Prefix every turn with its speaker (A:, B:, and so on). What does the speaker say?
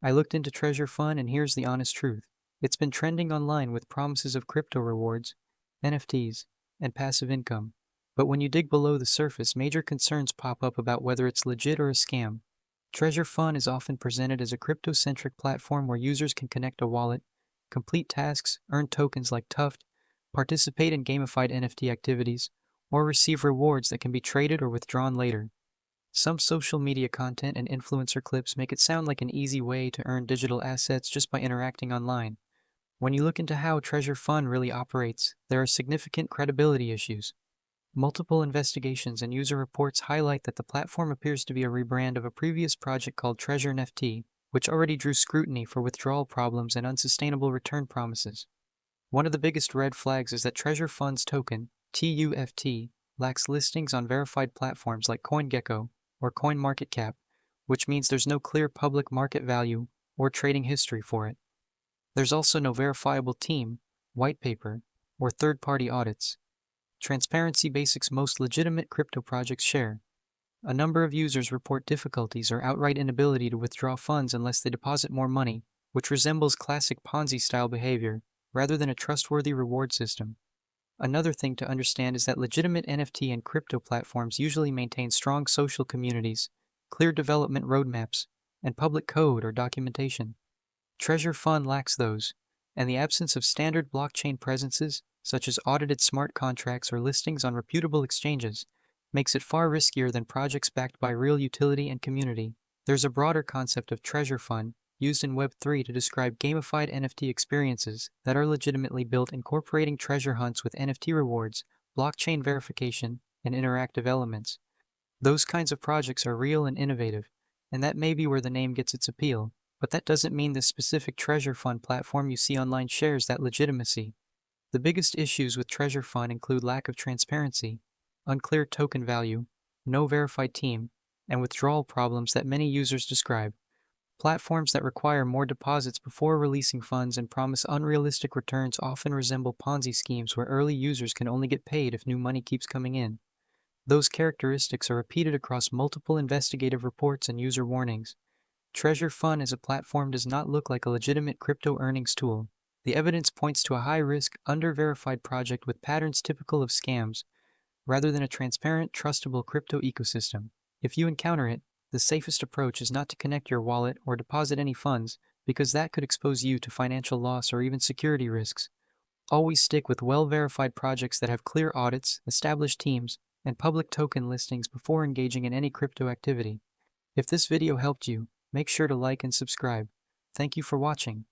A: I looked into Treasure Fund and here's the honest truth. It's been trending online with promises of crypto rewards, NFTs, and passive income. But when you dig below the surface, major concerns pop up about whether it's legit or a scam. Treasure Fund is often presented as a crypto-centric platform where users can connect a wallet, complete tasks, earn tokens like Tuft, participate in gamified NFT activities, or receive rewards that can be traded or withdrawn later. Some social media content and influencer clips make it sound like an easy way to earn digital assets just by interacting online. When you look into how Treasure Fund really operates, there are significant credibility issues. Multiple investigations and user reports highlight that the platform appears to be a rebrand of a previous project called Treasure NFT, which already drew scrutiny for withdrawal problems and unsustainable return promises. One of the biggest red flags is that Treasure Fund's token, TUFT, lacks listings on verified platforms like CoinGecko or CoinMarketCap, which means there's no clear public market value or trading history for it. There's also no verifiable team, white paper, or third-party audits. Transparency Basic's most legitimate crypto projects share. A number of users report difficulties or outright inability to withdraw funds unless they deposit more money, which resembles classic Ponzi-style behavior, rather than a trustworthy reward system. Another thing to understand is that legitimate NFT and crypto platforms usually maintain strong social communities, clear development roadmaps, and public code or documentation. Treasure Fund lacks those, and the absence of standard blockchain presences, such as audited smart contracts or listings on reputable exchanges, makes it far riskier than projects backed by real utility and community. There's a broader concept of Treasure Fund, used in Web3 to describe gamified NFT experiences that are legitimately built incorporating treasure hunts with NFT rewards, blockchain verification, and interactive elements. Those kinds of projects are real and innovative, and that may be where the name gets its appeal, but that doesn't mean the specific Treasure Fund platform you see online shares that legitimacy. The biggest issues with Treasure Fund include lack of transparency, unclear token value, no verified team, and withdrawal problems that many users describe. Platforms that require more deposits before releasing funds and promise unrealistic returns often resemble Ponzi schemes where early users can only get paid if new money keeps coming in. Those characteristics are repeated across multiple investigative reports and user warnings. Treasure Fund as a platform does not look like a legitimate crypto earnings tool. The evidence points to a high-risk, under-verified project with patterns typical of scams, rather than a transparent, trustable crypto ecosystem. If you encounter it, the safest approach is not to connect your wallet or deposit any funds, because that could expose you to financial loss or even security risks. Always stick with well-verified projects that have clear audits, established teams, and public token listings before engaging in any crypto activity. If this video helped you, make sure to like and subscribe. Thank you for watching.